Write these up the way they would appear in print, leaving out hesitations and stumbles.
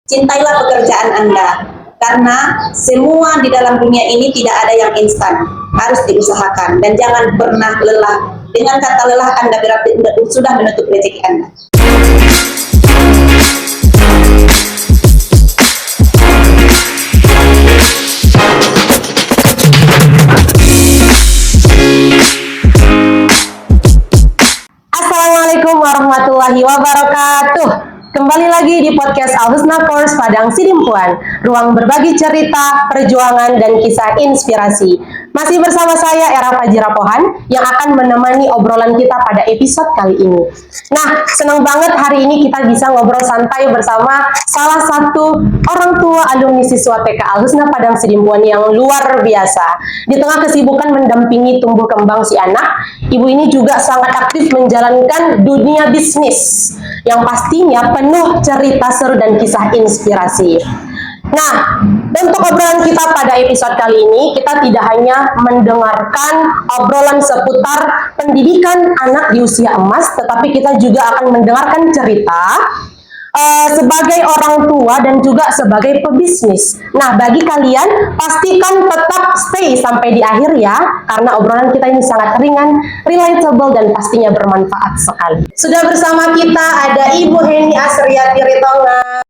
Cintailah pekerjaan Anda, karena semua di dalam dunia ini tidak ada yang instan, harus diusahakan dan jangan pernah lelah. Dengan kata lelah Anda berarti sudah menutup rezeki Anda. Assalamualaikum warahmatullahi wabarakatuh. Kembali lagi di podcast Al-Husna Course Padang Sidimpuan, ruang berbagi cerita, perjuangan, dan kisah inspirasi. Masih bersama saya Era Fajira Pohan yang akan menemani obrolan kita pada episode kali ini. Nah, senang banget hari ini kita bisa ngobrol santai bersama salah satu orang tua alumni siswa TK Al-Husna Padang Sidimpuan yang luar biasa. Di tengah kesibukan mendampingi tumbuh kembang si anak, ibu ini juga sangat aktif menjalankan dunia bisnis yang pastinya penuh cerita seru dan kisah inspirasi. Nah, untuk obrolan kita pada episode kali ini, kita tidak hanya mendengarkan obrolan seputar pendidikan anak di usia emas, tetapi kita juga akan mendengarkan cerita sebagai orang tua dan juga sebagai pebisnis. Nah, bagi kalian, pastikan tetap stay sampai di akhir ya, karena obrolan kita ini sangat ringan, relatable, dan pastinya bermanfaat sekali. Sudah bersama kita ada Ibu Heni Asriati Ritonga.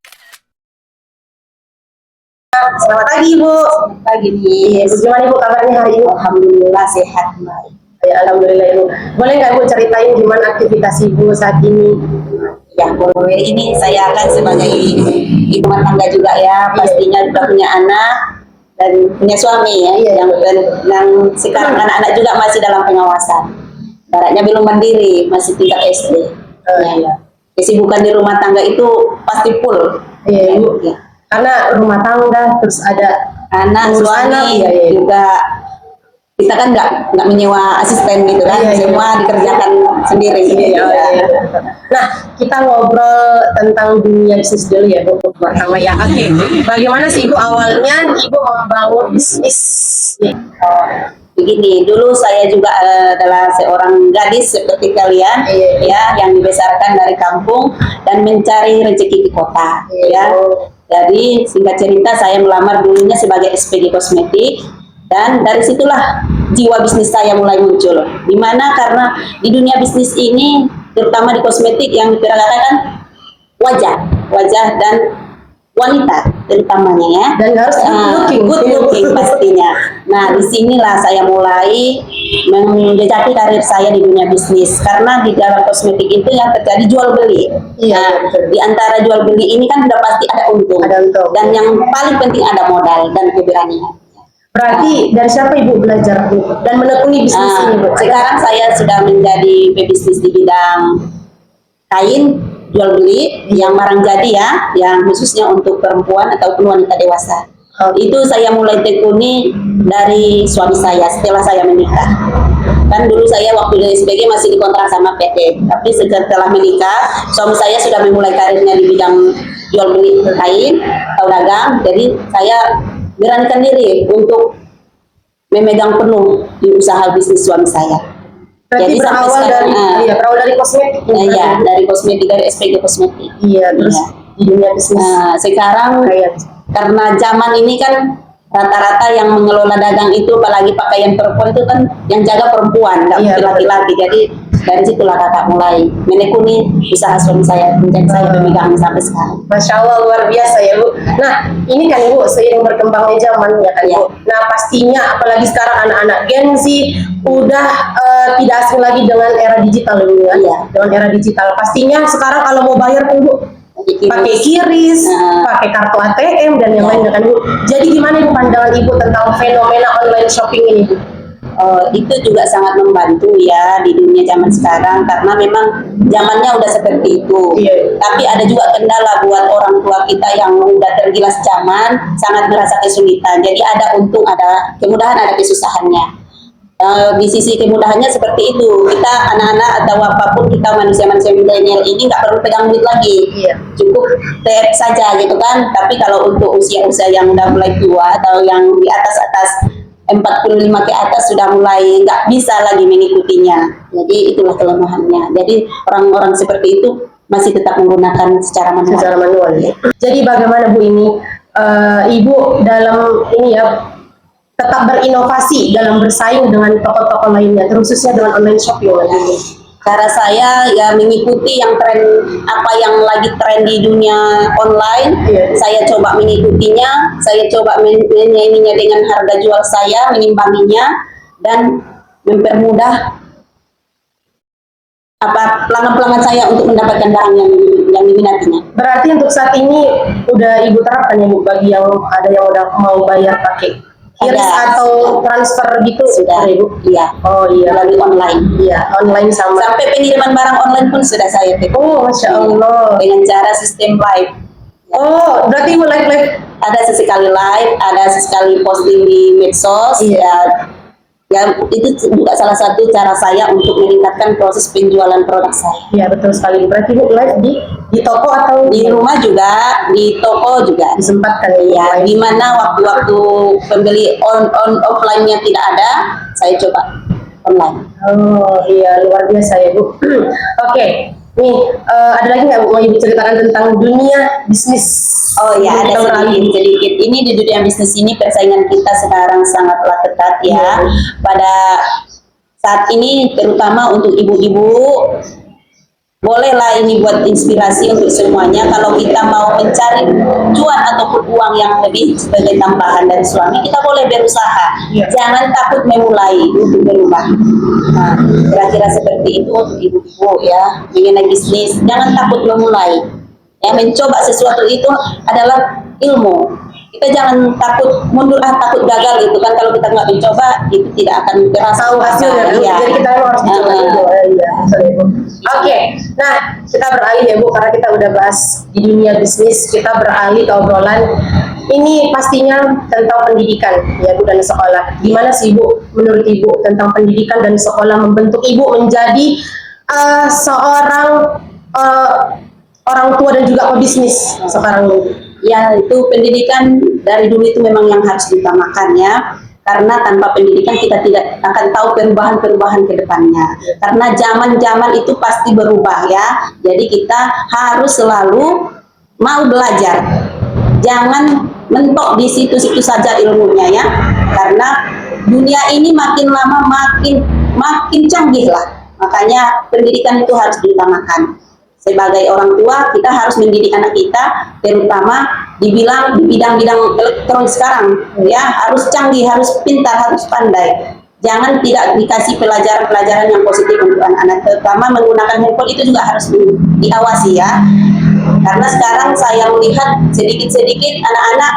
Selamat pagi, Ibu. Selamat pagi, Miss. Bagaimana Ibu kabarnya hari ini? Alhamdulillah sehat, baik. Ya, alhamdulillah Ibu. Boleh nggak Ibu ceritain gimana aktivitas Ibu saat ini? Ya, boleh. Ini saya akan sebagai ibu rumah tangga juga ya, pastinya sudah punya anak dan punya suami ya, yang sekarang anak-anak juga masih dalam pengawasan. Baratnya belum mandiri, masih tingkat SD. Ya. Kesibukan di rumah tangga itu pasti full. Iya, Ibu. Ya. Karena rumah tangga terus ada Anak, suami, juga kita kan nggak menyewa asisten gitu kan, semua dikerjakan sendiri. Nah, kita ngobrol tentang dunia bisnis dulu ya Bu, pertama ya. Oke, bagaimana sih Ibu awalnya Ibu membangun bisnis? Begini, dulu saya juga adalah seorang gadis seperti kalian, ya, yang dibesarkan dari kampung dan mencari rezeki di kota, ya. Jadi singkat cerita saya melamar dulunya sebagai SPG kosmetik dan dari situlah jiwa bisnis saya mulai muncul. Dimana karena di dunia bisnis ini terutama di kosmetik yang diperagakan wajah dan wanita terutamanya ya. Dan harus good looking pastinya. Nah disinilah saya mulai menjejaki karir saya di dunia bisnis karena di dalam kosmetik itu yang terjadi jual beli. Di antara jual beli ini kan sudah pasti ada untung. Dan yang paling penting ada modal dan keberanian. Berarti dari siapa Ibu belajar Bu dan menekuni bisnis ini Bu? Sekarang saya sudah menjadi pebisnis di bidang kain jual beli yang barang jadi ya, yang khususnya untuk perempuan ataupun wanita dewasa. Itu saya mulai tekuni dari suami saya setelah saya menikah. Kan dulu saya waktu di SPG masih dikontrak sama PT, tapi setelah menikah suami saya sudah memulai karirnya di bidang jual beli kain atau dagang. Jadi saya beranikan diri untuk memegang penuh di usaha bisnis suami saya. Berarti jadi berawal dari kosmetik. Iya, dari kosmetik, dari SPG kosmetik. Iya, terus di dunia bisnis. Sekarang karena zaman ini kan rata-rata yang mengelola dagang itu, apalagi pakaian perempuan itu kan yang jaga perempuan, nggak mungkin laki-laki. Jadi dari situlah kakak mulai menekuni usaha suami saya, menjadi saya pemegang sampai sekarang. Masya Allah, luar biasa ya Bu. Nah ini kan Ibu seiring berkembangnya zaman ya kan Bu. Nah pastinya apalagi sekarang anak-anak Gen Z udah tidak asing lagi dengan era digital Bu ya. Dengan era digital pastinya sekarang kalau mau bayar tuh Bu pakai kiris, pakai kartu ATM dan yang lain kan Bu. Jadi gimana Ibu pandangan Ibu tentang fenomena online shopping ini Bu? Itu juga sangat membantu ya di dunia zaman sekarang karena memang zamannya udah seperti itu. Tapi ada juga kendala buat orang tua kita yang udah tergilas zaman, sangat merasa kesulitan. Jadi ada untung, ada kemudahan, ada kesusahannya. Di sisi kemudahannya seperti itu, kita anak-anak atau apapun kita manusia-manusia milenial ini nggak perlu pegang duit lagi, cukup tap saja gitu kan. Tapi kalau untuk usia-usia yang udah mulai tua atau yang di atas 45 ke atas sudah mulai nggak bisa lagi mengikutinya. Jadi itulah kelemahannya. Jadi orang-orang seperti itu masih tetap menggunakan secara manual. Secara manual. Jadi bagaimana Bu ini Ibu dalam ini ya tetap berinovasi dalam bersaing dengan toko-toko lainnya, terkhususnya dengan online shopping ini? Cara saya ya mengikuti yang tren, apa yang lagi tren di dunia online. Saya coba mengikutinya, saya coba menyainginya dengan harga jual saya, menimbanginya dan mempermudah apa pelanggan-pelanggan saya untuk mendapatkan barang yang diminatinya. Berarti untuk saat ini udah Ibu terapkan ya Bu, bagi yang ada yang udah mau bayar pakai QRIS atau transfer gitu sudah Ibu? Iya. Oh iya, Melalui online. Iya, online sama. Sampai pengiriman barang online pun sudah saya take. Oh, Masya Allah. Dengan cara sistem live. Oh, berarti Ibu live? Ada sesekali live, ada sesekali posting di medsos. Ya, itu juga salah satu cara saya untuk meningkatkan proses penjualan produk saya. Iya, betul sekali. Berarti Ibu live di toko atau di rumah juga, di toko juga disempatkan ya. Di mana waktu-waktu pembeli offline-nya tidak ada, saya coba online. Oh iya, luar biasa ya Bu. Oke, nih ada lagi nggak mau Ibu ceritakan tentang dunia bisnis? Oh ya, ada sedikit. Ini di dunia bisnis ini persaingan kita sekarang sangatlah ketat ya. Pada saat ini terutama untuk ibu-ibu, bolehlah ini buat inspirasi untuk semuanya. Kalau kita mau mencari cuan ataupun uang yang lebih sebagai tambahan dari suami, kita boleh berusaha. Jangan takut memulai untuk berubah. Nah, kira-kira seperti itu untuk ibu-ibu ya, mengenai bisnis. Jangan takut memulai. Ya, mencoba sesuatu itu adalah ilmu. Kita jangan takut mundur, takut gagal gitu kan. Kalau kita nggak mencoba, itu tidak akan terasa hasilnya. Ya. Jadi kita harus mencoba dulu. Oke, nah kita beralih ya Bu, karena kita udah bahas di dunia bisnis, kita beralih ke obrolan ini pastinya tentang pendidikan ya Bu dan sekolah. Gimana sih Bu menurut Ibu tentang pendidikan dan sekolah membentuk Ibu menjadi seorang orang tua dan juga pebisnis sekarang ini? Ya, itu pendidikan dari dulu itu memang yang harus diutamakan ya. Karena tanpa pendidikan kita tidak akan tahu perubahan-perubahan ke depannya. Karena zaman-zaman itu pasti berubah ya. Jadi kita harus selalu mau belajar. Jangan mentok di situ-situ saja ilmunya ya. Karena dunia ini makin lama makin canggih lah. Makanya pendidikan itu harus diutamakan. Sebagai orang tua, kita harus mendidik anak kita, terutama di bidang-bidang elektronik sekarang, ya harus canggih, harus pintar, harus pandai. Jangan tidak dikasih pelajaran-pelajaran yang positif untuk anak-anak, terutama menggunakan handphone itu juga harus diawasi ya. Karena sekarang saya melihat sedikit-sedikit anak-anak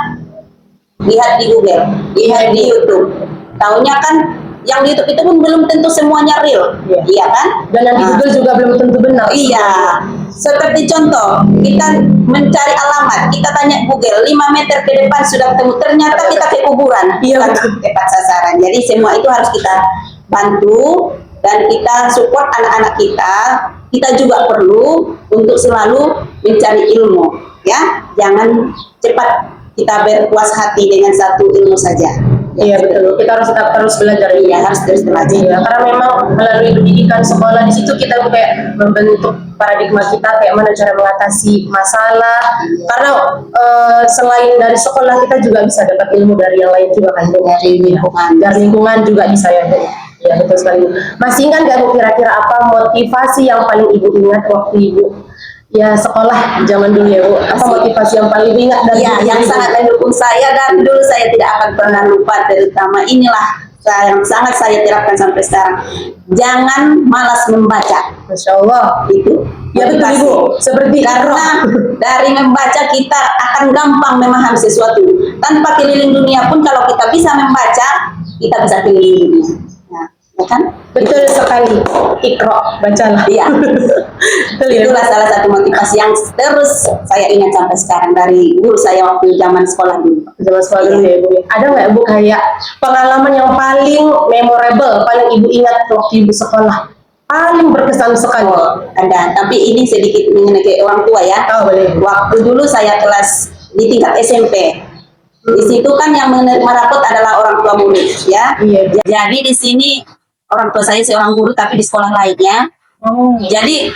lihat di Google, lihat di YouTube, taunya kan yang di YouTube itu pun belum tentu semuanya real, iya kan? Dan yang di Google juga belum tentu benar. Iya, seperti contoh, kita mencari alamat, kita tanya Google, 5 meter ke depan sudah ketemu, ternyata kita ke kuburan, tepat sasaran. Jadi semua itu harus kita bantu dan kita support anak-anak kita. Kita juga perlu untuk selalu mencari ilmu, ya. Jangan cepat kita berpuas hati dengan satu ilmu saja. Iya betul, kita harus tetap terus belajar. Iya, harus terus belajar. Iya, karena memang melalui pendidikan sekolah di situ kita kayak membentuk paradigma kita kayak mana cara mengatasi masalah. Karena selain dari sekolah kita juga bisa dapat ilmu dari yang lain juga kan, dari lingkungan juga bisa ya. Ya betul sekali. Masih ingat nggak Bu kira-kira apa motivasi yang paling Ibu ingat waktu Ibu ya sekolah zaman dulu ya Bu? Apa motivasi yang paling ingat dari yang sangat mendukung saya dan dulu saya tidak akan pernah lupa, terutama inilah yang sangat saya terapkan sampai sekarang. Jangan malas membaca. Masya Allah. Itu ya betul Ibu, seperti karena dari membaca kita akan gampang memahami sesuatu. Tanpa keliling dunia pun kalau kita bisa membaca, kita bisa keliling dunia. Ya kan? Betul sekali. Iqra, bacalah. Iya. Itulah salah satu motivasi yang terus saya ingat sampai sekarang dari guru saya waktu zaman sekolah dulu. Zaman sekolah dulu ya Bu. Ada nggak Bu kayak pengalaman yang paling memorable, paling Ibu ingat waktu Ibu sekolah? Paling berkesan sekali. Oh, ada, tapi ini sedikit mengenai orang tua ya. Oh, boleh. Waktu dulu saya kelas di tingkat SMP. Di situ kan yang merapot adalah orang tua murid ya. Iya. Jadi di sini orang tua saya seorang guru tapi di sekolah lainnya. Jadi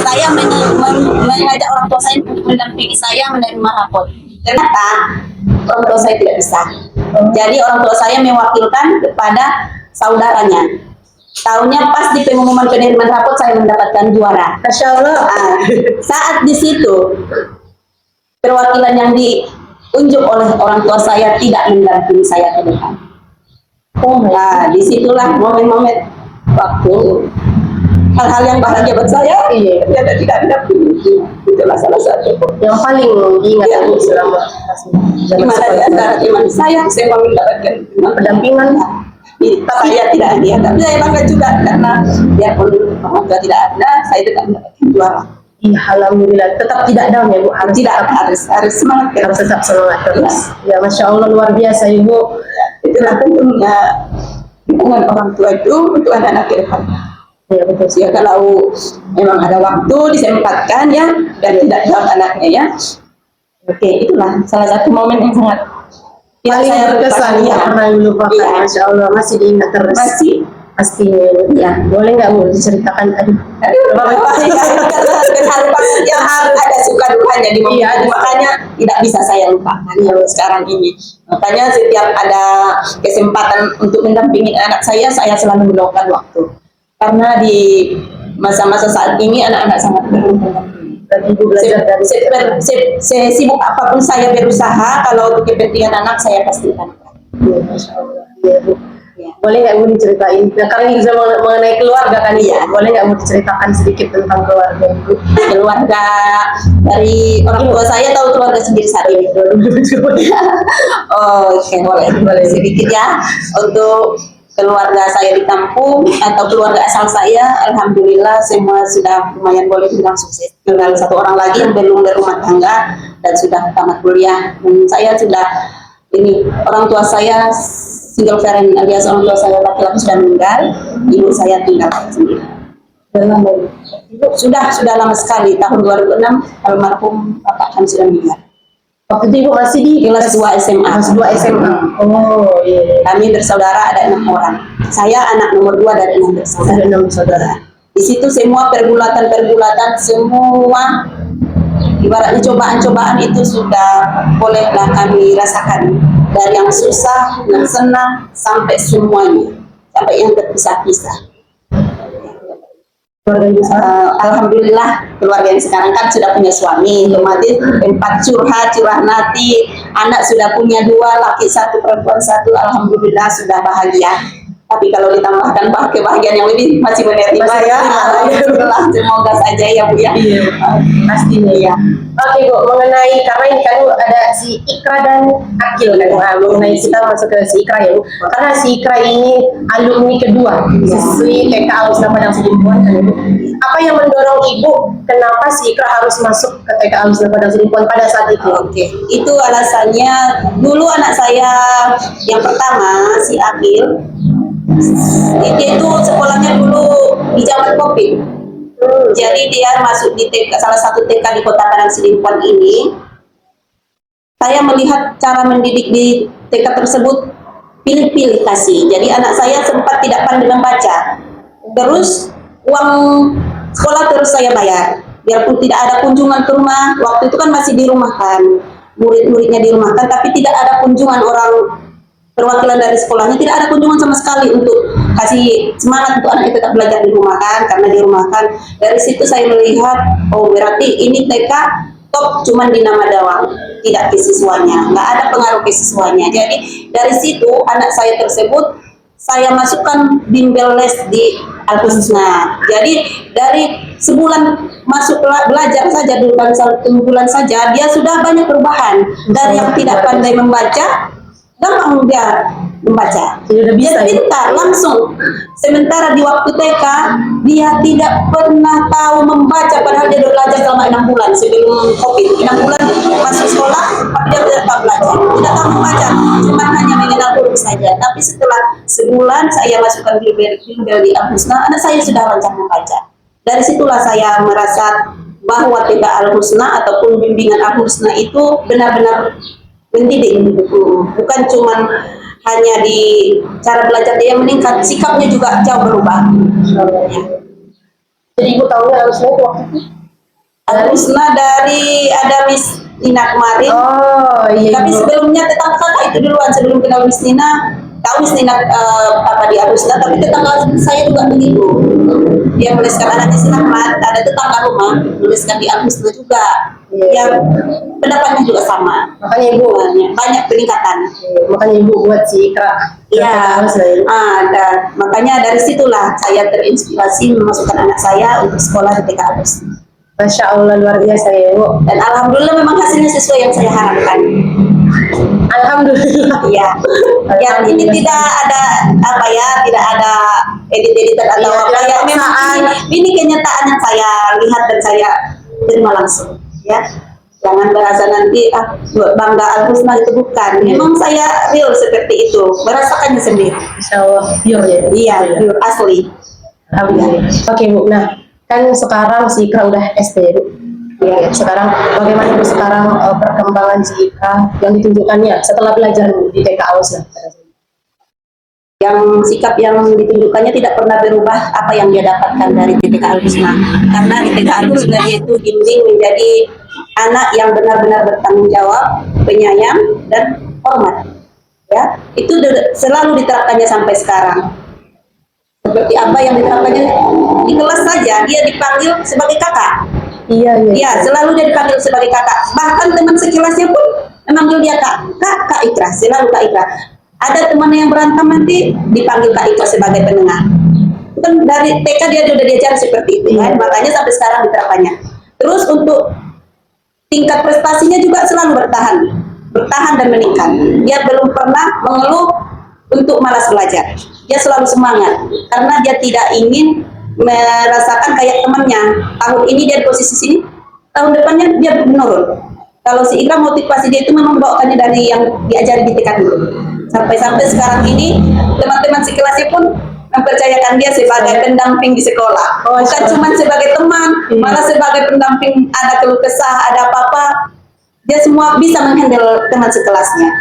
saya mengajak orang tua saya untuk mendampingi saya menerima rapot. Ternyata orang tua saya tidak bisa. Jadi orang tua saya mewakilkan kepada saudaranya. Tahunnya pas di pengumuman penerimaan rapot saya mendapatkan juara. Masya Allah. Saat di situ perwakilan yang diunjuk oleh orang tua saya tidak mendampingi saya ke depan. Nah, disitulah momen-momen waktu hal-hal yang bahagia buat saya, ternyata tidak mendampingi. Itulah salah satu yang paling diingat selama gimana di antara teman saya mau mendapatkan pendampingan. Tapi saya tidak ada, tapi saya bangga juga karena biarpun orang tua tidak ada, saya tetap mendapatkan juara. Iya, alhamdulillah. Tetap tidak down ya Bu. Harus semangat, harus tetap semangat terus. Ya, Masya Allah, luar biasa Ibu. Itulah tentunya dukungan orang tua itu untuk anak-anak ke depan. Ya betul sih. Ya kalau memang ada waktu disempatkan ya, dan tidak jauh anaknya ya. Oke, itulah salah satu momen yang sangat paling berkesan ya, pernah dilupakan. Ya. Masya Allah, masih diingat terus. Masih. Pastinya. Ya, boleh nggak Bu diceritakan? Aduh, ada suka dukanya di momen itu, makanya tidak bisa saya lupakan sekarang ini. Makanya setiap ada kesempatan untuk mendampingi anak saya selalu meluangkan waktu. Karena di masa-masa saat ini anak-anak sangat perlu mendampingi. Ibu belajar dari sibuk apapun saya berusaha, kalau untuk kepentingan anak saya pastikan. Ya, Masya Allah. Ya, Bu. Ya. Boleh nggak Bu diceritain? Nah, karena ini juga mengenai keluarga kan ya. Boleh nggak Bu diceritakan sedikit tentang keluarga Ibu? Keluarga dari orang tua saya tahu keluarga sendiri saat ini. Oh, oke, boleh sedikit ya. Untuk keluarga saya di kampung atau keluarga asal saya, alhamdulillah semua sudah lumayan boleh bilang sukses. Tinggal satu orang lagi yang belum berumah tangga dan sudah tamat kuliah. Dan saya sudah orang tua saya single parent, alias orang tua saya laki-laki sudah meninggal, ibu saya tinggal sendiri. Sudah lama sekali, tahun 2006 almarhum bapak kami sudah meninggal. Waktu itu Ibu masih di kelas 2 SMA. Kelas 2 SMA. Oh, iya. Kami bersaudara ada 6 orang. Saya anak nomor 2 dari 6 bersaudara. Ada 6 saudara. Di situ semua pergulatan semua ibaratnya cobaan-cobaan itu sudah bolehlah kami rasakan, dari yang susah, yang senang, sampai semuanya, sampai yang terpisah-pisah. Alhamdulillah keluarga yang sekarang kan sudah punya suami, otomatis tempat curah nanti, anak sudah punya 2, laki 1 perempuan 1, alhamdulillah sudah bahagia. Tapi kalau ditambahkan kebahagiaan yang lebih masih menerima ya, alhamdulillah, semoga saja ya Bu ya. Pastinya ya. Oke Bu, mengenai karena ini kan ada si Ikra dan Akil kan, mengenai kita masuk ke si Ikra ya Bu. Karena si Ikra ini alumni kedua siswi TK Al-Husna Padang Sidimpuan kan Ibu. Apa yang mendorong Ibu kenapa si Ikra harus masuk ke TK Al-Husna Padang Sidimpuan pada saat itu? Oke, itu alasannya dulu anak saya yang pertama si Akil, dia itu sekolahnya dulu di zaman COVID. Jadi dia masuk di TK, salah satu TK di Kota Padang Sidimpuan ini. Saya melihat cara mendidik di TK tersebut pilih-pilih kasih. Jadi anak saya sempat tidak pandai membaca. Terus uang sekolah terus saya bayar. Biarpun tidak ada kunjungan ke rumah, waktu itu kan masih dirumahkan, murid-muridnya dirumahkan, tapi tidak ada kunjungan orang perwakilan dari sekolahnya, tidak ada kunjungan sama sekali untuk kasih semangat untuk anaknya tetap belajar di rumah kan, karena di rumah kan. Dari situ saya melihat, oh berarti ini TK top cuman di nama doang, tidak ke siswanya, nggak ada pengaruh ke siswanya. Jadi dari situ anak saya tersebut saya masukkan bimbel les di Al-Husna. Jadi dari sebulan masuk belajar saja, 1 bulan saja, dia sudah banyak perubahan. Dari yang tidak pandai membaca, gampang dia membaca. Sudah bisa dia pintar langsung. Sementara di waktu TK dia tidak pernah tahu membaca, padahal dia belajar selama 6 bulan sebelum COVID. 6 bulan masuk sekolah, tapi dia tidak tahu belajar, tidak tahu membaca, cuma hanya mengenal huruf saja. Tapi setelah sebulan saya masukkan bimbel di Al-Husna, anak saya sudah lancar membaca. Dari situlah saya merasa bahwa TK Al-Husna ataupun bimbingan Al-Husna itu benar-benar mendidik, bukan cuma hanya di cara belajar dia meningkat, sikapnya juga jauh berubah. Jadi ibu tahunya harusnya itu waktu itu. Harusnya dari ada Miss Nina kemarin. Oh iya. Tapi Ibu. sebelumnya tetangga kakak itu duluan, sebelum kenal Miss Nina. Tahu Miss Nina apa di Arusna, tapi tetangga saya juga begitu. Dia menuliskan anaknya si Rahmat, ada tetangga rumah menuliskan di Arusna juga. Iya. Yang pendapatnya juga sama. Makanya ibu Banyak peningkatan. makanya ibu buat si Ikra. Iya, makanya dari situlah saya terinspirasi memasukkan anak saya untuk sekolah di TK Arusna. Masya Allah luar biasa ya ibu. Dan alhamdulillah memang hasilnya sesuai yang saya harapkan. Alhamdulillah. Iya. Yang ini tidak ada apa ya, tidak ada edit-editan atau Iya, apa tidak ya. ada Memang paksaan. ini kenyataan yang saya lihat dan saya terima langsung. Ya. Jangan berasa nanti bangga Al-Husna itu bukan. Memang saya real seperti itu, merasakannya sendiri. Insya Allah pure ya. Iya, pure asli. Alhamdulillah. Oke bu, nah kan sekarang si Ikra udah SD ya bu. Ya, sekarang bagaimana bu sekarang perkembangan si Ikra yang ditunjukkannya setelah belajar Bu, di TK Arusna? Yang sikap yang ditunjukkannya tidak pernah berubah apa yang dia dapatkan dari TK Al-Husna. Karena di TK Al-Husna dia itu dibimbing menjadi anak yang benar-benar bertanggung jawab, penyayang, dan hormat. Ya, itu selalu diterapkannya sampai sekarang. Seperti apa yang diterapkannya di kelas saja, dia dipanggil sebagai kakak. Iya. Iya, selalu dia dipanggil sebagai kakak. Bahkan teman sekelasnya pun memanggil dia Kak Ikra, selalu Kak Ikra. Ada teman yang berantem nanti dipanggil Kak Ikra sebagai penengah. Kan dari TK dia sudah diajar seperti itu kan, makanya sampai sekarang diterapkannya. Terus untuk tingkat prestasinya juga selalu bertahan dan meningkat. Dia belum pernah mengeluh untuk malas belajar. Dia selalu semangat karena dia tidak ingin merasakan kayak temannya. Tahun ini dia di posisi sini, tahun depannya dia menurun. Kalau si Ikra motivasi dia itu memang bawakannya dari yang diajari di TK dulu. Sampai sekarang ini teman-teman sekelasnya pun mempercayakan dia sebagai pendamping di sekolah. Bukan cuma sebagai teman, malah sebagai pendamping, ada keluh kesah, ada apa-apa. Dia semua bisa menghandle teman sekelasnya.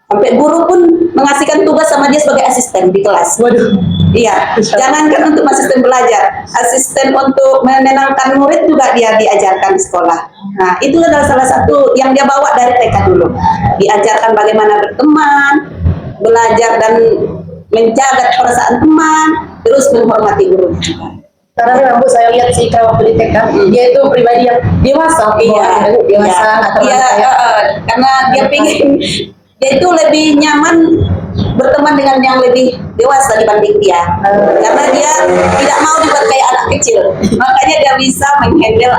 Sampai guru pun mengasihkan tugas sama dia sebagai asisten di kelas. Waduh. Iya, jangankan untuk asisten belajar, asisten untuk menenangkan murid juga dia diajarkan di sekolah. Nah, itu adalah salah satu yang dia bawa dari TK dulu. Diajarkan bagaimana berteman, belajar dan menjaga perasaan teman, terus menghormati guru juga. Karena memang Bu, saya lihat si Ikra waktu di TK, dia itu pribadi yang dewasa. Karena dia pengen dia itu lebih nyaman berteman dengan yang lebih dewasa dibanding dia. Karena dia tidak mau dibuat kayak anak kecil. Makanya dia bisa menghandle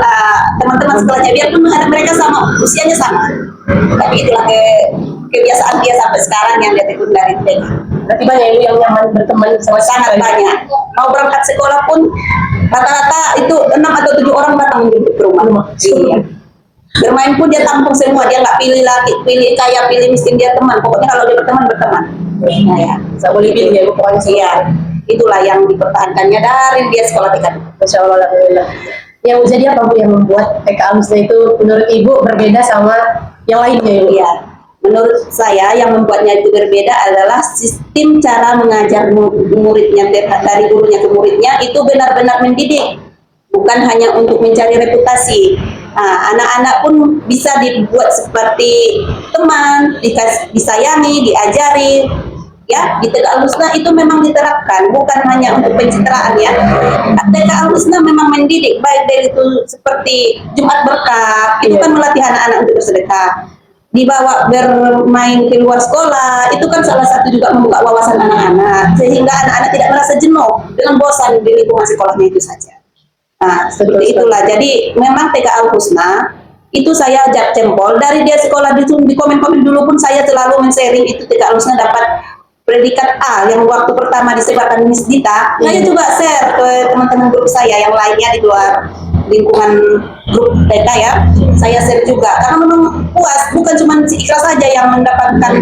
teman-teman sekolahnya, biarpun mereka sama, usianya sama. Tapi itulah kebiasaan dia sampai sekarang yang dia tekun dari TK. Berarti banyak yang nyaman berteman sama Sangat banyak. Mau berangkat sekolah pun rata-rata itu 6 atau 7 orang datang menjemput ke rumah. Iya. Bermain pun dia tampung semua, dia nggak pilih laki, pilih kaya, pilih miskin, dia teman. Pokoknya kalau dia berteman. Nah ya, saya boleh pilih ya, pokoknya iya. Itulah yang dipertahankannya dari dia sekolah TK. Masya Allah, alhamdulillah. Yang jadi apa Bu yang membuat TK Arusna itu menurut Ibu berbeda sama yang lainnya Ibu? Iya. Menurut saya yang membuatnya itu berbeda adalah sistem cara mengajar muridnya dari gurunya ke muridnya itu benar-benar mendidik, bukan hanya untuk mencari reputasi. Nah, anak-anak pun bisa dibuat seperti teman, disayangi, diajari. Ya, di TK Al-Husna itu memang diterapkan, bukan hanya untuk pencitraan ya. TK Al-Husna memang mendidik, baik dari itu seperti Jumat Berkah, itu kan melatih anak-anak untuk bersedekah. Dibawa bermain ke luar sekolah, itu kan salah satu juga membuka wawasan anak-anak, sehingga anak-anak tidak merasa jenuh dengan bosan di lingkungan sekolahnya itu saja. Nah, seperti itulah. Jadi memang TK Al-Husna itu saya ajak jempol dari dia sekolah di komen-komen dulu pun saya selalu men-sharing itu TK Al-Husna dapat predikat A yang waktu pertama disebarkan Miss Dita. Saya juga share ke teman-teman grup saya yang lainnya di luar lingkungan grup TK ya. Saya share juga karena memang puas, bukan cuma si Ikra saja yang mendapatkan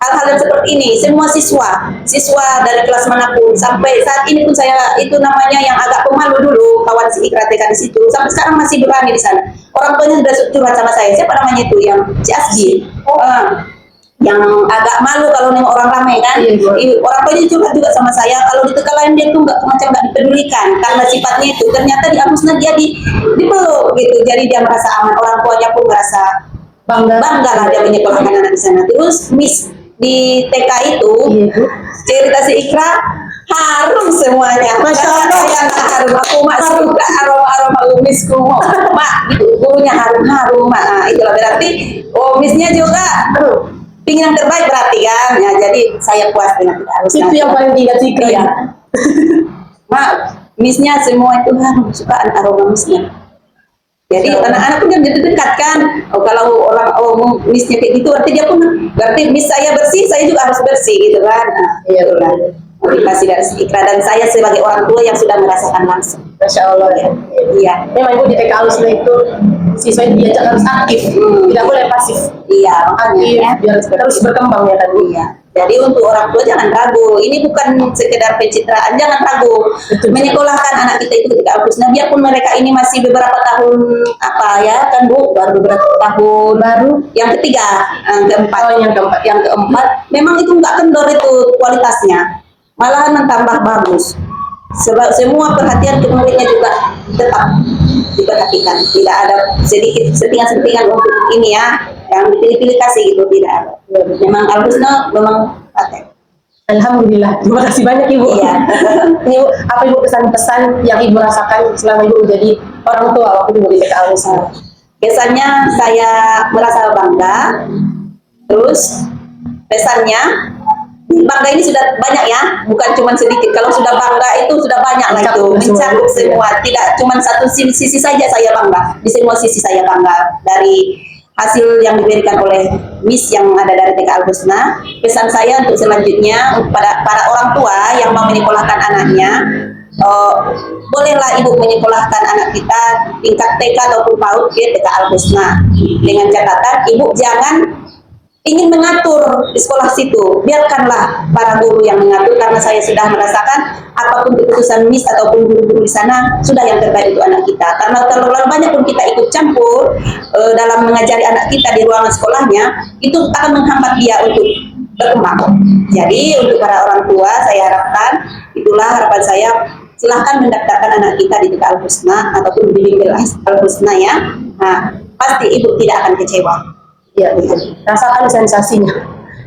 hal-hal yang seperti ini. Semua siswa dari kelas manapun, sampai saat ini pun saya itu namanya yang agak pemalu dulu kawan si Ikra TK di situ, sampai sekarang masih berani di sana. Orang tuanya sudah curhat sama saya. Siapa namanya itu yang si Asgi? yang agak malu kalau nengok orang ramai kan. Orang tuanya juga sama saya, kalau di tempat lain dia tuh macam nggak dipedulikan karena sifatnya itu. Ternyata di Agusna dia dipeluk gitu, jadi dia merasa aman. Orang tuanya pun merasa bangga lah dia menyekolahkan anak di sana. Terus Miss di TK itu cerita si Ikra harum semuanya. Masya Allah, yang harum. Aku mak suka aroma Missku, mak gitu, gurunya harum mak. Nah, itulah berarti Missnya juga pingin yang terbaik berarti kan. Ya, jadi saya puas dengan harus itu yang paling tidak Ikra ya. Mak, Missnya semua itu harum, suka aroma Missnya. Jadi anak-anak pun jadi dekat kan. Kalau orang Missnya kayak gitu, berarti Miss saya bersih, saya juga harus bersih gitu kan. Nah, itulah motivasi dari Ikra, dan saya sebagai orang tua yang sudah merasakan langsung. Masya Allah ya. Iya. Memang Ibu di TK Agusna itu siswa diajak harus aktif, tidak boleh pasif. Iya, makanya biar terus berkembang ya kan. Iya. Jadi untuk orang tua jangan ragu, ini bukan sekedar pencitraan, jangan ragu. Menyekolahkan anak kita itu ketika Agusna, biarpun mereka ini masih beberapa tahun kan Bu, baru beberapa tahun, baru yang ketiga, yang keempat, memang itu nggak kendor itu kualitasnya, malahan mentambah bagus. Sebab semua perhatian ke muridnya juga tetap diperhatikan, tidak ada sedikit settingan untuk ini ya, yang dipilih-pilih kasih gitu, tidak ada. Memang Agusna memang pakai. Alhamdulillah, terima kasih banyak Ibu. Iya. Ibu, apa Ibu pesan-pesan yang Ibu rasakan selama Ibu menjadi orang tua waktu Ibu di TK Agusna? Kesannya saya merasa bangga. Terus pesannya, bangga ini sudah banyak ya, bukan cuma sedikit. Kalau sudah bangga itu sudah banyak lah itu, mencakup semua. Tidak cuma satu sisi saja saya bangga, di semua sisi saya bangga dari hasil yang diberikan oleh Miss yang ada dari TK Agusna. Pesan saya untuk selanjutnya pada para orang tua yang mau menyekolahkan anaknya, bolehlah ibu menyekolahkan anak kita tingkat TK ataupun PAUD ke TK Agusna, dengan catatan ibu jangan ingin mengatur di sekolah situ, biarkanlah para guru yang mengatur, karena saya sudah merasakan apapun keputusan Miss ataupun guru-guru di sana sudah yang terbaik untuk anak kita. Karena terlalu banyak pun kita ikut campur dalam mengajari anak kita di ruangan sekolahnya, itu akan menghambat dia untuk berkembang. Jadi untuk para orang tua saya harapkan, itulah harapan saya, silahkan mendaftarkan anak kita di TK Agusna ataupun di bimbel Agusna ya. Nah, pasti ibu tidak akan kecewa. Ya, rasakan sensasinya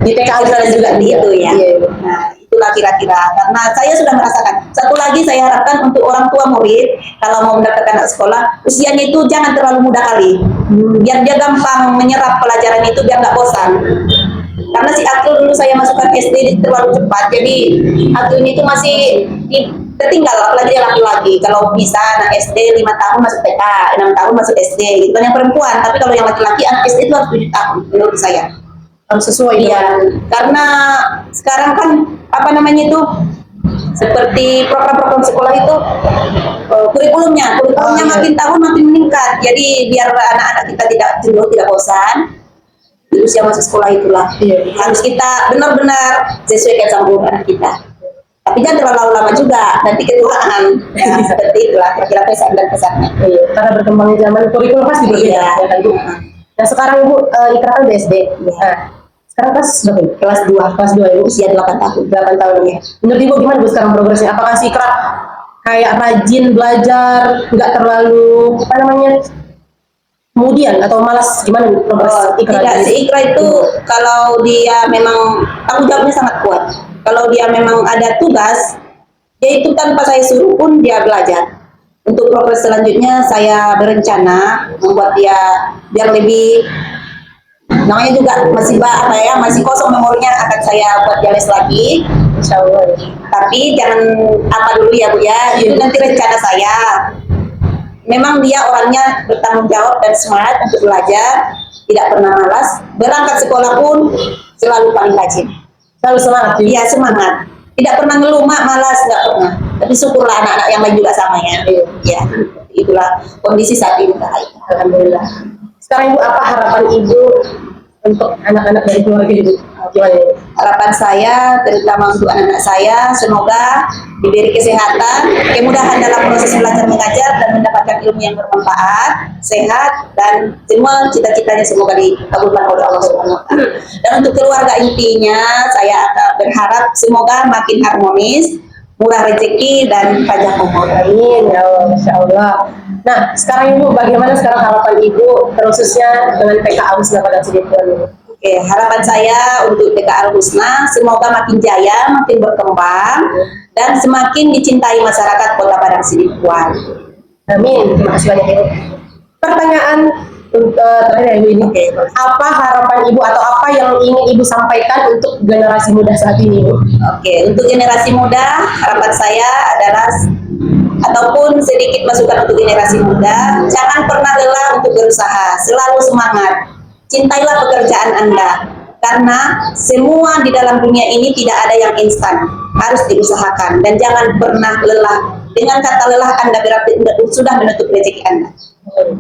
di TK Agusna juga di itu ya. Nah, itulah kira-kira, karena saya sudah merasakan. Satu lagi saya harapkan untuk orang tua murid, kalau mau mendapatkan anak sekolah, usianya itu jangan terlalu muda kali, biar dia gampang menyerap pelajaran itu, biar nggak bosan. Karena si Akil dulu saya masukkan SD terlalu cepat, jadi Akil itu masih tertinggal, apalagi dia laki-laki. Kalau bisa anak SD 5 tahun masuk TK, 6 tahun masuk SD, gitu kan yang perempuan. Tapi kalau yang laki-laki, anak SD itu harus 7 tahun menurut saya. Harus sesuai ya, karena sekarang kan seperti program-program sekolah itu kurikulumnya makin tahun makin meningkat. Jadi biar anak-anak kita tidak jenuh, tidak bosan di usia masuk sekolah itulah. Harus kita benar-benar sesuaikan sama umur anak kita. Tapi jangan terlalu lama juga, nanti ketuaan. Ya, seperti itulah kira-kira pesan dan pesannya. Karena berkembangnya zaman, kurikulum pasti berbeda. Nah sekarang Ibu Ikra kan di SD. Sekarang kelas 2 Ibu, usia 8 tahun ya. Menurut Ibu gimana Bu sekarang progresnya? Apakah si Ikra kayak rajin belajar, nggak terlalu kemudian atau malas, gimana progres Ikra? Tidak, si Ikra itu kalau dia memang tanggung jawabnya sangat kuat. Kalau dia memang ada tugas, dia itu tanpa saya suruh pun dia belajar. Untuk progres selanjutnya saya berencana membuat dia biar lebih, namanya juga masih kosong memorinya, akan saya buat dia les lagi, insya Allah. Tapi jangan dulu ya Bu ya, itu nanti rencana saya. Memang dia orangnya bertanggung jawab dan semangat untuk belajar, tidak pernah malas. Berangkat sekolah pun selalu paling rajin. Selalu semangat. Iya, semangat. Tidak pernah ngeluh, malas, nggak pernah. Tapi syukurlah anak-anak yang lain juga sama ya. Ya, itulah kondisi saat ini. Alhamdulillah. Sekarang Ibu, apa harapan Ibu untuk anak-anak dari keluarga Ibu? Gimana? harapan saya terutama untuk anak-anak saya, semoga diberi kesehatan, kemudahan dalam proses belajar mengajar dan mendapatkan ilmu yang bermanfaat, sehat, dan semua cita-citanya semoga dikabulkan oleh Allah Subhanahu wa Ta'ala. Dan untuk keluarga intinya, saya akan berharap semoga makin harmonis, murah rezeki dan panjang umur. Amin ya Allah, Masya Allah. Nah, sekarang Ibu, bagaimana sekarang harapan Ibu, khususnya dengan PK Al-Husna Padang Sidimpuan ini? Oke, harapan saya untuk PK Al-Husna semoga makin jaya, makin berkembang, dan semakin dicintai masyarakat Kota Padang Sidimpuan. Amin. Terima kasih banyak Ibu. Pertanyaan terakhir Ibu ini, apa harapan Ibu atau apa yang ingin Ibu sampaikan untuk generasi muda saat ini, Ibu? Oke, untuk generasi muda, harapan saya adalah ataupun sedikit masukan untuk generasi muda, jangan pernah lelah untuk berusaha, selalu semangat. Cintailah pekerjaan Anda, karena semua di dalam dunia ini tidak ada yang instan, harus diusahakan dan jangan pernah lelah. Dengan kata lelah Anda berarti sudah menutup rezeki Anda.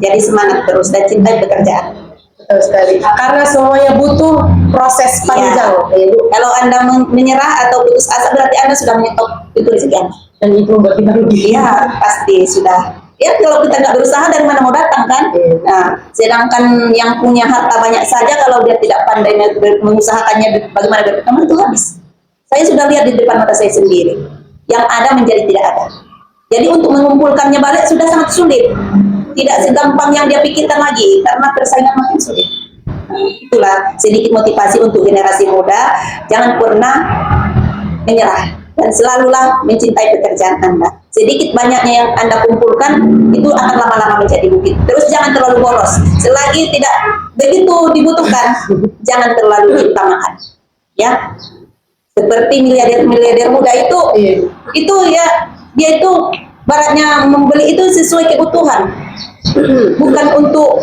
Jadi semangat terus dan cintai pekerjaan. Betul sekali. Karena semuanya butuh proses panjang. Ya. Kalau Anda menyerah atau putus asa berarti Anda sudah menyetop itu rezeki Anda. Dan itu membuat kita rugi. Iya, pasti sudah. Ya kalau kita nggak berusaha dari mana mau datang kan? Nah, sedangkan yang punya harta banyak saja kalau dia tidak pandai mengusahakannya bagaimana berkembang itu habis. Saya sudah lihat di depan mata saya sendiri. Yang ada menjadi tidak ada. Jadi untuk mengumpulkannya balik sudah sangat sulit. Tidak segampang yang dia pikirkan lagi karena persaingan makin sulit. Nah, itulah sedikit motivasi untuk generasi muda, jangan pernah menyerah dan selalulah mencintai pekerjaan Anda. Sedikit banyaknya yang Anda kumpulkan itu akan lama-lama menjadi bukit. Terus jangan terlalu boros. Selagi tidak begitu dibutuhkan, jangan terlalu diutamakan. Ya, seperti miliarder-miliarder muda itu ya dia itu baratnya membeli itu sesuai kebutuhan, bukan untuk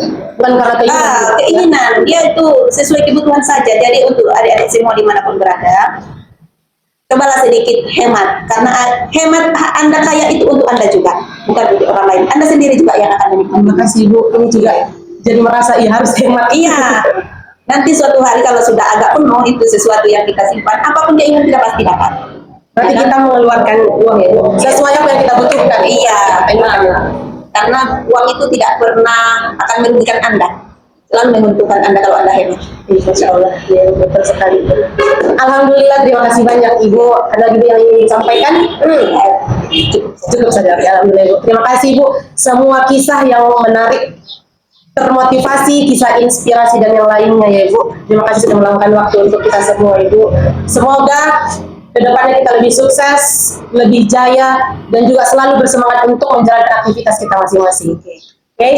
keinginan. Dia itu sesuai kebutuhan saja. Jadi untuk adik-adik semua dimanapun berada, cobalah sedikit hemat, karena hemat Anda kaya itu untuk Anda juga, bukan untuk orang lain. Anda sendiri juga yang akan menikmati. Terima kasih Ibu, ini juga jadi merasa harus hemat. Iya, nanti suatu hari kalau sudah agak penuh itu sesuatu yang kita simpan, apapun keinginan kita pasti dapat. Berarti kita mengeluarkan uang ya, sesuai apa yang kita butuhkan. Iya, karena uang itu tidak pernah akan merugikan Anda, selalu menguntungkan Anda kalau Anda hemat. Insya Allah, ya, betul sekali. Alhamdulillah, terima kasih banyak Ibu. Ada lagi yang ingin disampaikan? Cukup saja. Alhamdulillah Ibu. Terima kasih Ibu. Semua kisah yang menarik, termotivasi, kisah inspirasi dan yang lainnya ya Ibu. Terima kasih sudah meluangkan waktu untuk kita semua Ibu. Semoga kedepannya kita lebih sukses, lebih jaya, dan juga selalu bersemangat untuk menjalankan aktivitas kita masing-masing. Oke?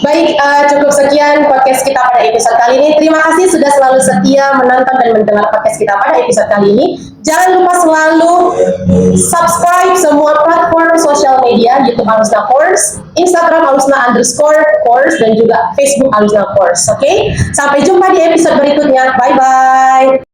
Baik, cukup sekian podcast kita pada episode kali ini. Terima kasih sudah selalu setia menonton dan mendengar podcast kita pada episode kali ini. Jangan lupa selalu subscribe semua platform sosial media, YouTube Al-Husna Course, Instagram Al-Husna_Course, dan juga Facebook Al-Husna Course. Oke? Sampai jumpa di episode berikutnya. Bye-bye.